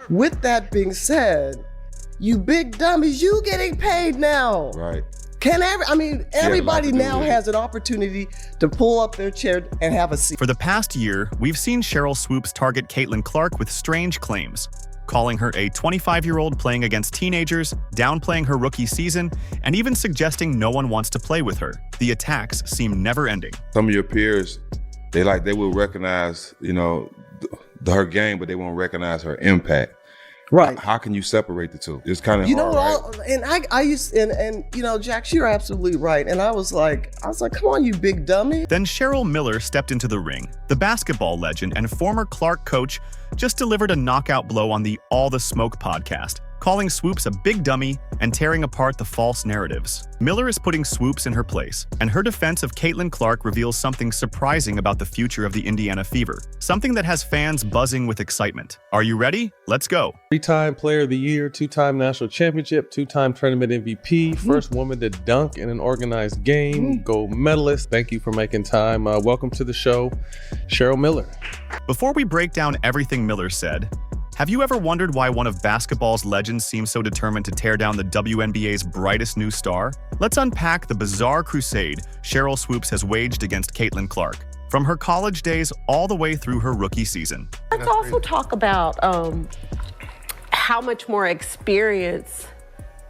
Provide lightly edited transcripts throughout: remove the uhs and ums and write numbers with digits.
with that being said, you big dummies, you getting paid now. Right. Everybody now has an opportunity to pull up their chair and have a seat. For the past year, we've seen Sheryl Swoopes target Caitlin Clark with strange claims, calling her a 25-year-old playing against teenagers, downplaying her rookie season, and even suggesting no one wants to play with her. The attacks seem never-ending. Some of your peers, they will recognize, her game, but they won't recognize her impact. Right. How can you separate the two? It's kind of hard, right? And I used Jax, you're absolutely right. And I was like, come on, you big dummy. Then Cheryl Miller stepped into the ring. The basketball legend and former Clark coach just delivered a knockout blow on the All the Smoke podcast, calling Swoopes a big dummy and tearing apart the false narratives. Miller is putting Swoopes in her place, and her defense of Caitlin Clark reveals something surprising about the future of the Indiana Fever, something that has fans buzzing with excitement. Are you ready? Let's go. 3-time Player of the Year, 2-time National Championship, 2-time Tournament MVP, first woman to dunk in an organized game, gold medalist. Thank you for making time. Welcome to the show, Cheryl Miller. Before we break down everything Miller said, have you ever wondered why one of basketball's legends seems so determined to tear down the WNBA's brightest new star? Let's unpack the bizarre crusade Sheryl Swoopes has waged against Caitlin Clark, from her college days all the way through her rookie season. Let's also talk about how much more experience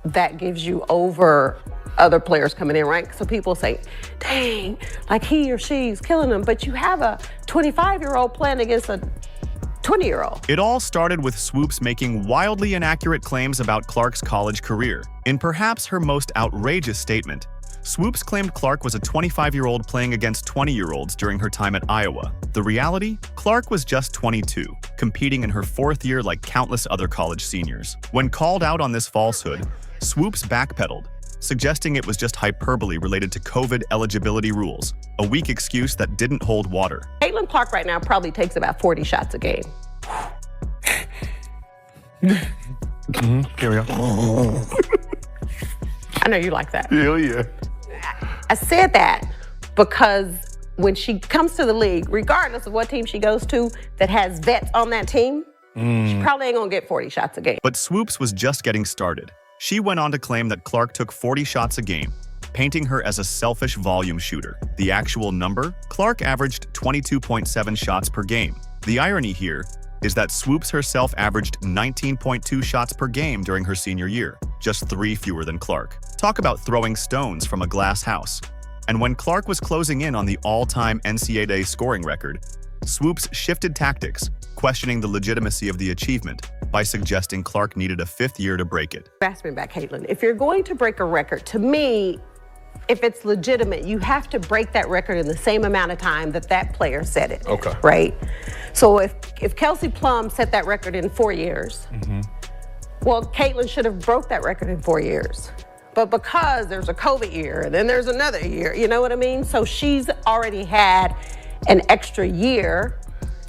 that gives you over other players coming in, right? So people say, dang, like he or she's killing them, but you have a 25-year-old playing against a 20-year-old. It all started with Swoopes making wildly inaccurate claims about Clark's college career. In perhaps her most outrageous statement, Swoopes claimed Clark was a 25-year-old playing against 20-year-olds during her time at Iowa. The reality? Clark was just 22, competing in her fourth year like countless other college seniors. When called out on this falsehood, Swoopes backpedaled, suggesting it was just hyperbole related to COVID eligibility rules, a weak excuse that didn't hold water. Caitlin Clark right now probably takes about 40 shots a game. Here we go. I know you like that. Hell yeah. I said that because when she comes to the league, regardless of what team she goes to that has vets on that team, she probably ain't gonna get 40 shots a game. But Swoopes was just getting started. She went on to claim that Clark took 40 shots a game, painting her as a selfish volume shooter. The actual number? Clark averaged 22.7 shots per game. The irony here is that Swoopes herself averaged 19.2 shots per game during her senior year, just 3 fewer than Clark. Talk about throwing stones from a glass house. And when Clark was closing in on the all-time NCAA scoring record, Swoopes shifted tactics, questioning the legitimacy of the achievement by suggesting Clark needed a 5th year to break it. Ask me back, Caitlin. If you're going to break a record, to me, if it's legitimate, you have to break that record in the same amount of time that that player set it. Okay. Right? So if Kelsey Plum set that record in 4 years, well, Caitlin should have broke that record in 4 years. But because there's a COVID year, and then there's another year, you know what I mean? So she's already had an extra year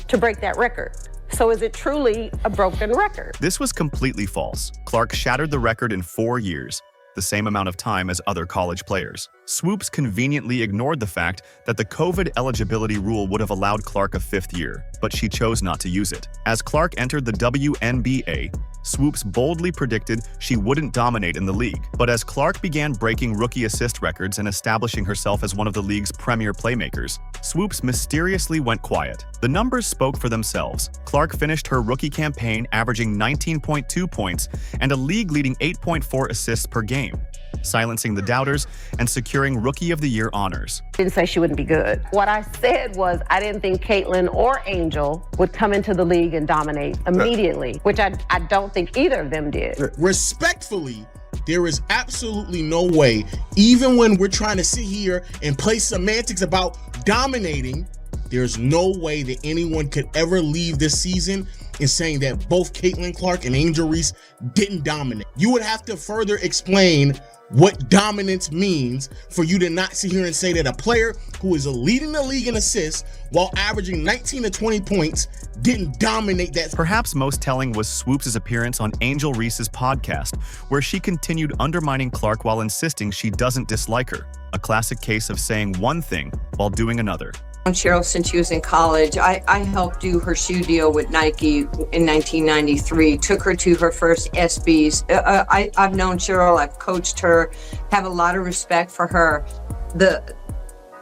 to break that record. So is it truly a broken record? This was completely false. Clark shattered the record in 4 years, the same amount of time as other college players. Swoopes conveniently ignored the fact that the COVID eligibility rule would have allowed Clark a 5th year, but she chose not to use it. As Clark entered the WNBA, Swoopes boldly predicted she wouldn't dominate in the league. But as Clark began breaking rookie assist records and establishing herself as one of the league's premier playmakers, Swoopes mysteriously went quiet. The numbers spoke for themselves. Clark finished her rookie campaign averaging 19.2 points and a league-leading 8.4 assists per game, silencing the doubters and securing Rookie of the Year honors. Didn't say she wouldn't be good. What I said was I didn't think Caitlin or Angel would come into the league and dominate immediately, which I don't think either of them did. Respectfully, there is absolutely no way, even when we're trying to sit here and play semantics about dominating, there's no way that anyone could ever leave this season in saying that both Caitlin Clark and Angel Reese didn't dominate. You would have to further explain what dominance means for you to not sit here and say that a player who is leading the league in assists while averaging 19 to 20 points didn't dominate that. Perhaps most telling was Swoopes' appearance on Angel Reese's podcast, where she continued undermining Clark while insisting she doesn't dislike her, a classic case of saying one thing while doing another. Cheryl since she was in college. I helped do her shoe deal with Nike in 1993, took her to her first SBs. I've known Cheryl, I've coached her, have a lot of respect for her.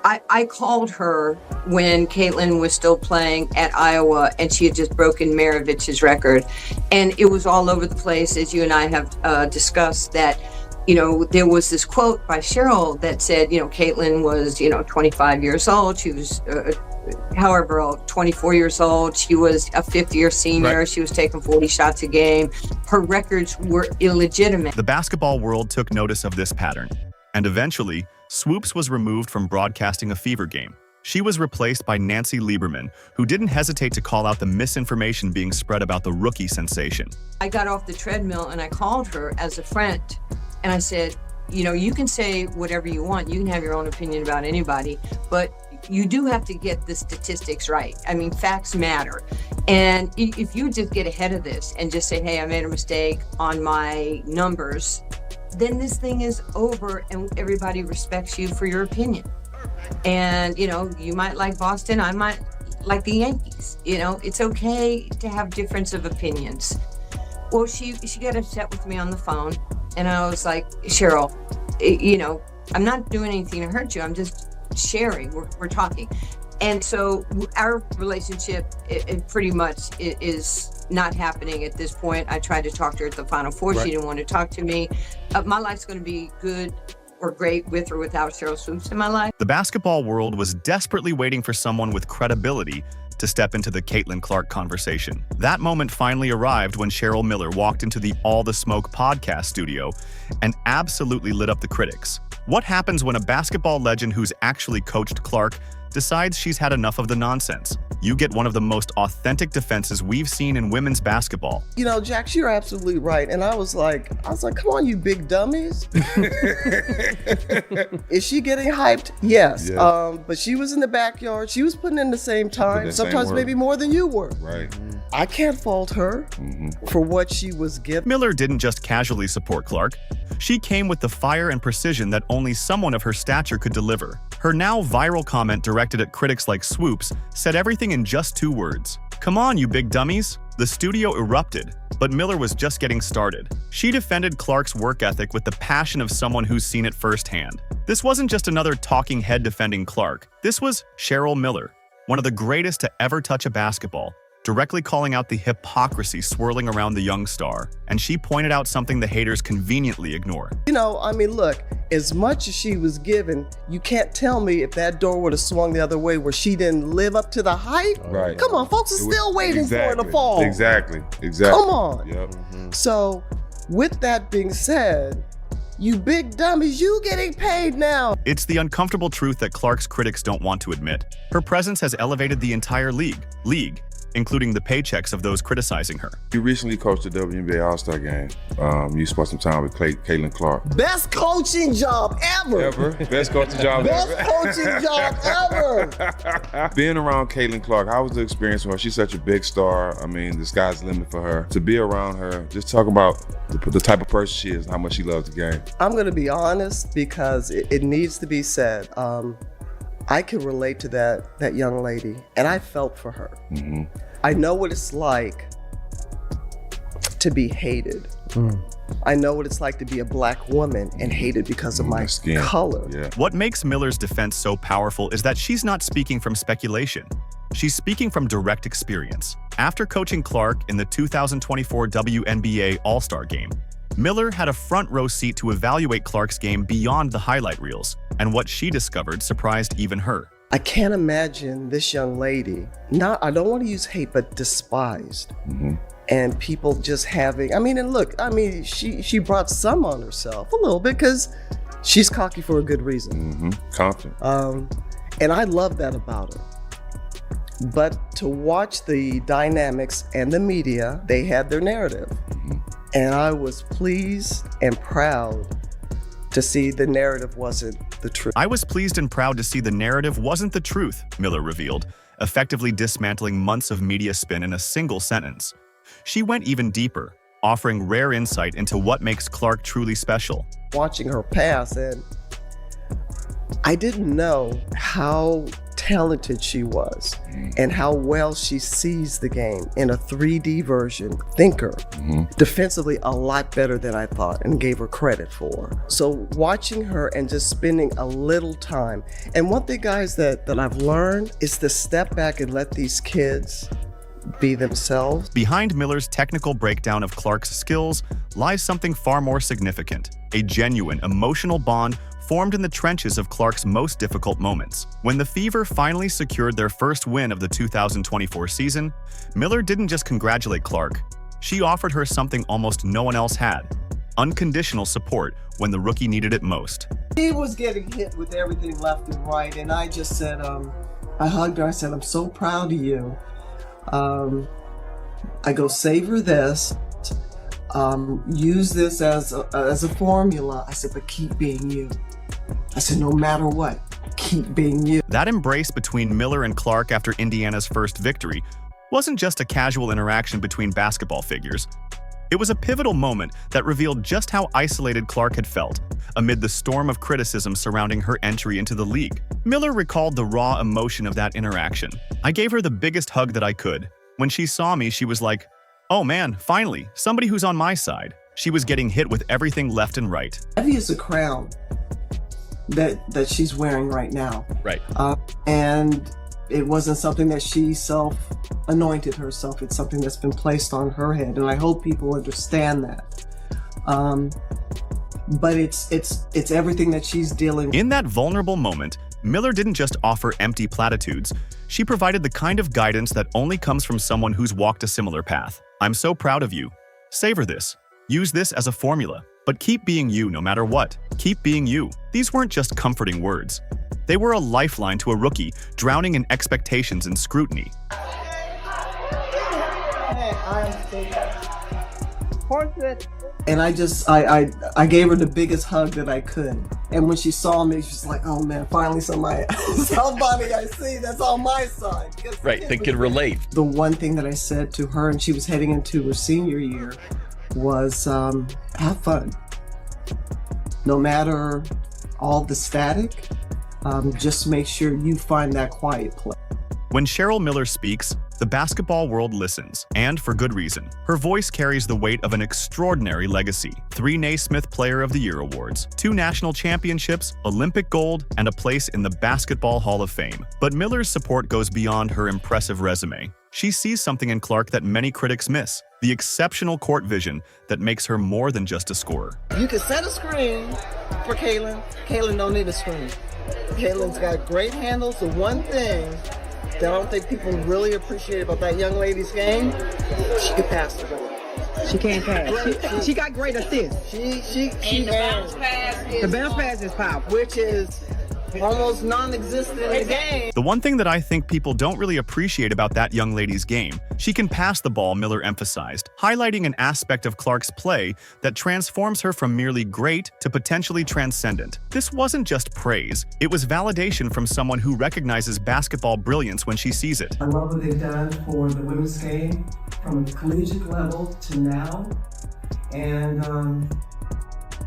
I called her when Caitlin was still playing at Iowa and she had just broken Maravich's record. And it was all over the place, as you and I have discussed, that there was this quote by Cheryl that said, Caitlin was, 25 years old. She was, 24 years old. She was a fifth-year senior. Right. She was taking 40 shots a game. Her records were illegitimate. The basketball world took notice of this pattern, and eventually, Swoopes was removed from broadcasting a Fever game. She was replaced by Nancy Lieberman, who didn't hesitate to call out the misinformation being spread about the rookie sensation. I got off the treadmill and I called her as a friend. And I said, you can say whatever you want. You can have your own opinion about anybody, but you do have to get the statistics right. I mean, facts matter. And if you just get ahead of this and just say, hey, I made a mistake on my numbers, then this thing is over and everybody respects you for your opinion. And, you might like Boston, I might like the Yankees. It's okay to have difference of opinions. Well, she got upset with me on the phone. And I was like, Cheryl, I'm not doing anything to hurt you. I'm just sharing. We're talking. And so our relationship, it pretty much is not happening at this point. I tried to talk to her at the Final Four. Right. She didn't want to talk to me. My life's going to be good or great with or without Sheryl Swoopes in my life. The basketball world was desperately waiting for someone with credibility to step into the Caitlin Clark conversation. That moment finally arrived when Cheryl Miller walked into the All the Smoke podcast studio and absolutely lit up the critics. What happens when a basketball legend who's actually coached Clark decides she's had enough of the nonsense? You get one of the most authentic defenses we've seen in women's basketball. Jax, you're absolutely right. And I was like, come on, you big dummies. Is she getting hyped? Yes. But she was in the backyard. She was putting in the same time, sometimes maybe more than you were. Right. I can't fault her for what she was given. Miller didn't just casually support Clark. She came with the fire and precision that only someone of her stature could deliver. Her now viral comment directed at critics like Swoopes said everything in just 2 words. Come on, you big dummies. The studio erupted, but Miller was just getting started. She defended Clark's work ethic with the passion of someone who's seen it firsthand. This wasn't just another talking head defending Clark. This was Cheryl Miller, one of the greatest to ever touch a basketball, directly calling out the hypocrisy swirling around the young star. And she pointed out something the haters conveniently ignore. Look, as much as she was given, you can't tell me if that door would have swung the other way where she didn't live up to the hype. Right. Come on, folks are still waiting for her to fall. Exactly. Come on. Yep. So, with that being said, you big dummies, you getting paid now. It's the uncomfortable truth that Clark's critics don't want to admit. Her presence has elevated the entire league, including the paychecks of those criticizing her. You recently coached the WNBA All-Star game. You spent some time with Caitlin Clark. Best coaching job ever. Best coaching job Best ever. coaching job ever. Being around Caitlin Clark, how was the experience for her? She's such a big star. I mean, the sky's the limit for her. To be around her, just talk about the type of person she is and how much she loves the game. I'm going to be honest because it needs to be said. I can relate to that young lady, and I felt for her. I know what it's like to be hated. I know what it's like to be a black woman and hated because of my skin. Color. Yeah. What makes Miller's defense so powerful is that she's not speaking from speculation. She's speaking from direct experience. After coaching Clark in the 2024 WNBA All-Star Game, Miller had a front row seat to evaluate Clark's game beyond the highlight reels, and what she discovered surprised even her. I can't imagine this young lady, I don't want to use hate, but despised. And people just having, she brought some on herself a little bit because she's cocky for a good reason. Confident. And I love that about her. But to watch the dynamics and the media, they had their narrative. And I was pleased and proud to see the narrative wasn't the truth. I was pleased and proud to see the narrative wasn't the truth, Miller revealed, effectively dismantling months of media spin in a single sentence. She went even deeper, offering rare insight into what makes Clark truly special. Watching her pass, and I didn't know how talented she was and how well she sees the game in a 3D version, thinker, defensively a lot better than I thought and gave her credit for. So watching her and just spending a little time. And one thing, guys, that I've learned is to step back and let these kids be themselves. Behind Miller's technical breakdown of Clark's skills lies something far more significant, a genuine emotional bond formed in the trenches of Clark's most difficult moments. When the Fever finally secured their first win of the 2024 season, Miller didn't just congratulate Clark. She offered her something almost no one else had: unconditional support when the rookie needed it most. He was getting hit with everything left and right, and I just said, I hugged her, I said, I'm so proud of you. I go, savor this, use this as a formula. I said, but keep being you. I said, no matter what, keep being you. That embrace between Miller and Clark after Indiana's first victory wasn't just a casual interaction between basketball figures. It was a pivotal moment that revealed just how isolated Clark had felt amid the storm of criticism surrounding her entry into the league. Miller recalled the raw emotion of that interaction. I gave her the biggest hug that I could. When she saw me, she was like, oh man, finally, somebody who's on my side. She was getting hit with everything left and right. Heavy is a crown that she's wearing right now. Right. And it wasn't something that she self-anointed herself. It's something that's been placed on her head, and I hope people understand that. But it's everything that she's dealing with. In that vulnerable moment, Miller didn't just offer empty platitudes. She provided the kind of guidance that only comes from someone who's walked a similar path. I'm so proud of you. Savor this. Use this as a formula. But keep being you no matter what. Keep being you. These weren't just comforting words. They were a lifeline to a rookie drowning in expectations and scrutiny. And I gave her the biggest hug that I could. And when she saw me, she's like, oh man, finally somebody I see that's on my side. Right, they can relate. The one thing that I said to her, and she was heading into her senior year, was have fun. No matter all the static, just make sure you find that quiet place. When Cheryl Miller speaks, the basketball world listens, and for good reason. Her voice carries the weight of an extraordinary legacy: 3 Naismith Player of the Year awards, 2 national championships, Olympic gold, and a place in the Basketball Hall of Fame. But Miller's support goes beyond her impressive resume. She sees something in Clark that many critics miss: the exceptional court vision that makes her more than just a scorer. You can set a screen for Kaylin. Kaylin don't need a screen. Kaylin's got great handles. The one thing that I don't think people really appreciate about that young lady's game, she can pass the ball. She can't pass. She got great assists. The bounce pass is powerful, which is almost non-existent in the game. The one thing that I think people don't really appreciate about that young lady's game, she can pass the ball, Miller emphasized, highlighting an aspect of Clark's play that transforms her from merely great to potentially transcendent. This wasn't just praise, it was validation from someone who recognizes basketball brilliance when she sees it. I love what they've done for the women's game from a collegiate level to now, and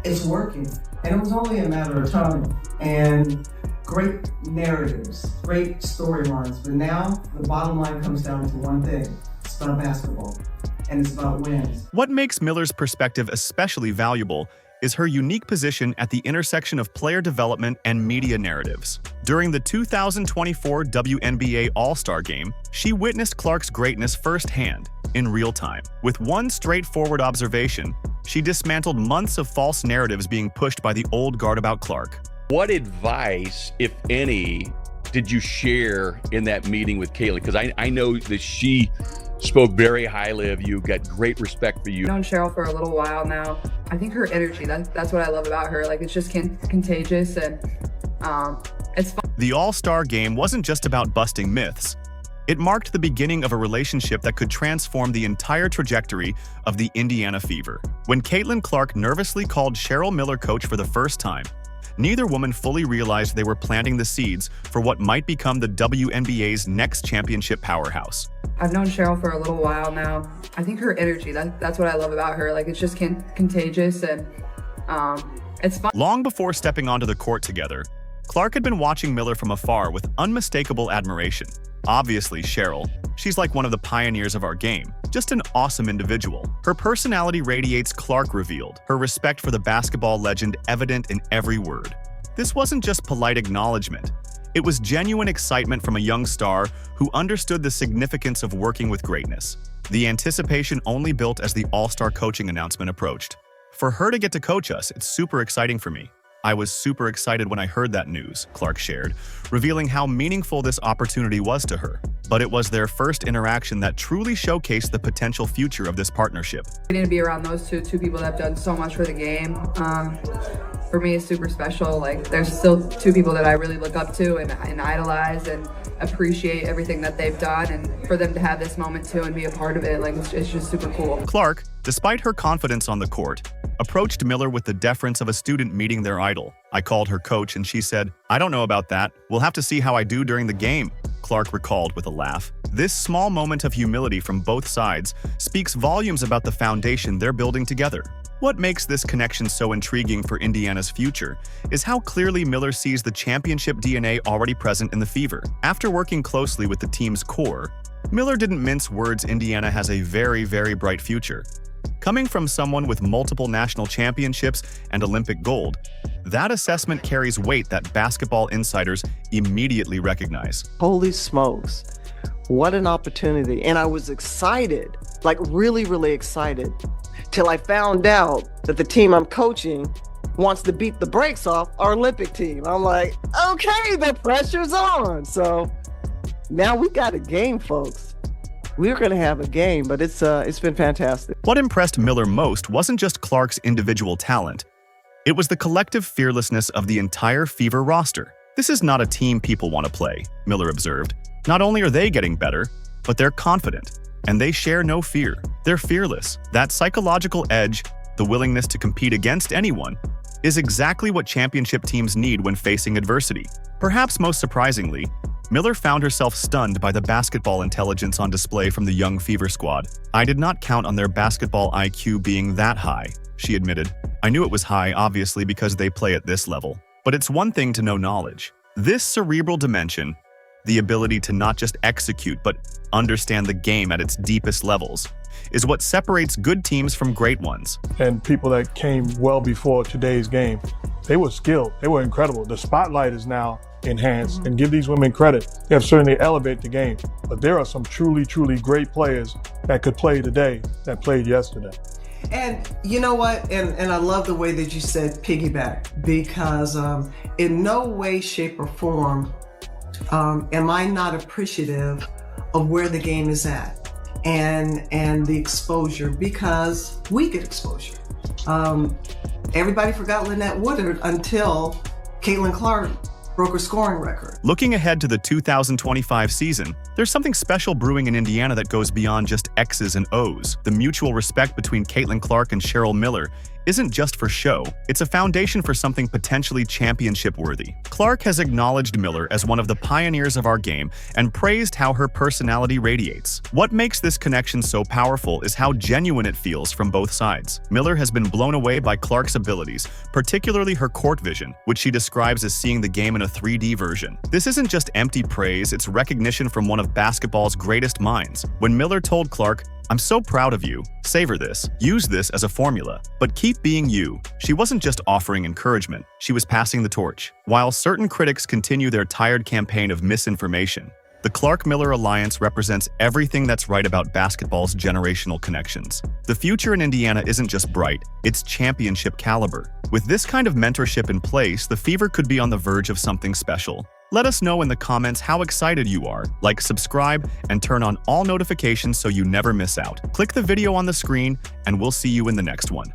it's working. And it was only a matter of time. And great narratives, great storylines. But now the bottom line comes down to one thing: it's about basketball, and it's about wins. What makes Miller's perspective especially valuable is her unique position at the intersection of player development and media narratives. During the 2024 WNBA All-Star Game, she witnessed Clark's greatness firsthand, in real time. With one straightforward observation, she dismantled months of false narratives being pushed by the old guard about Clark. What advice, if any, did you share in that meeting with Kaylee? Because I know that she spoke very highly of you, got great respect for you. I've known Cheryl for a little while now. I think her energy, that's what I love about her. Like, it's just contagious, and it's fun. The All-Star Game wasn't just about busting myths. It marked the beginning of a relationship that could transform the entire trajectory of the Indiana Fever. When Caitlin Clark nervously called Cheryl Miller coach for the first time, neither woman fully realized they were planting the seeds for what might become the WNBA's next championship powerhouse. I've known Cheryl for a little while now. I think her energy, that's what I love about her. Like, it's just contagious, and it's fun. Long before stepping onto the court together, Clark had been watching Miller from afar with unmistakable admiration. Obviously, Cheryl. She's like one of the pioneers of our game. Just an awesome individual. Her personality radiates, Clark revealed, her respect for the basketball legend evident in every word. This wasn't just polite acknowledgement. It was genuine excitement from a young star who understood the significance of working with greatness. The anticipation only built as the all-star coaching announcement approached. For her to get to coach us, it's super exciting for me. I was super excited when I heard that news, Clark shared, revealing how meaningful this opportunity was to her. But it was their first interaction that truly showcased the potential future of this partnership. Getting to be around those two people that have done so much for the game, for me is super special. Like, there's still two people that I really look up to and idolize and appreciate everything that they've done, and for them to have this moment too and be a part of it, like, it's just super cool. Clark, despite her confidence on the court, approached Miller with the deference of a student meeting their idol. I called her coach and she said, "I don't know about that. We'll have to see how I do during the game," Clark recalled with a laugh. This small moment of humility from both sides speaks volumes about the foundation they're building together. What makes this connection so intriguing for Indiana's future is how clearly Miller sees the championship DNA already present in the Fever. After working closely with the team's core, Miller didn't mince words. Indiana has a very, very bright future. Coming from someone with multiple national championships and Olympic gold, that assessment carries weight that basketball insiders immediately recognize. Holy smokes, what an opportunity. And I was excited, like really, really excited, till I found out that the team I'm coaching wants to beat the brakes off our Olympic team. I'm like, okay, the pressure's on. So now we got a game, folks. We're going to have a game, but it's been fantastic. What impressed Miller most wasn't just Clark's individual talent. It was the collective fearlessness of the entire Fever roster. This is not a team people want to play, Miller observed. Not only are they getting better, but they're confident, and they share no fear. They're fearless. That psychological edge, the willingness to compete against anyone, is exactly what championship teams need when facing adversity. Perhaps most surprisingly, Miller found herself stunned by the basketball intelligence on display from the young Fever squad. "I did not count on their basketball IQ being that high," she admitted. "I knew it was high, obviously, because they play at this level. But it's one thing to know knowledge. This cerebral dimension, the ability to not just execute but understand the game at its deepest levels, is what separates good teams from great ones." And people that came well before today's game, they were skilled, they were incredible. The spotlight is now enhanced, and give these women credit. They have certainly elevated the game, but there are some truly, truly great players that could play today that played yesterday. And you know what? And I love the way that you said piggyback, because in no way, shape, or form am I not appreciative of where the game is at and the exposure, because we get exposure. Everybody forgot Lynette Woodard until Caitlin Clark broke her scoring record. Looking ahead to the 2025 season, there's something special brewing in Indiana that goes beyond just X's and O's. The mutual respect between Caitlin Clark and Cheryl Miller isn't just for show, it's a foundation for something potentially championship-worthy. Clark has acknowledged Miller as one of the pioneers of our game and praised how her personality radiates. What makes this connection so powerful is how genuine it feels from both sides. Miller has been blown away by Clark's abilities, particularly her court vision, which she describes as seeing the game in a 3D version. This isn't just empty praise, it's recognition from one of basketball's greatest minds. When Miller told Clark, "I'm so proud of you. Savor this. Use this as a formula. But keep being you," she wasn't just offering encouragement, she was passing the torch. While certain critics continue their tired campaign of misinformation, the Clark-Miller alliance represents everything that's right about basketball's generational connections. The future in Indiana isn't just bright, it's championship caliber. With this kind of mentorship in place, the Fever could be on the verge of something special. Let us know in the comments how excited you are. Like, subscribe, and turn on all notifications so you never miss out. Click the video on the screen, and we'll see you in the next one.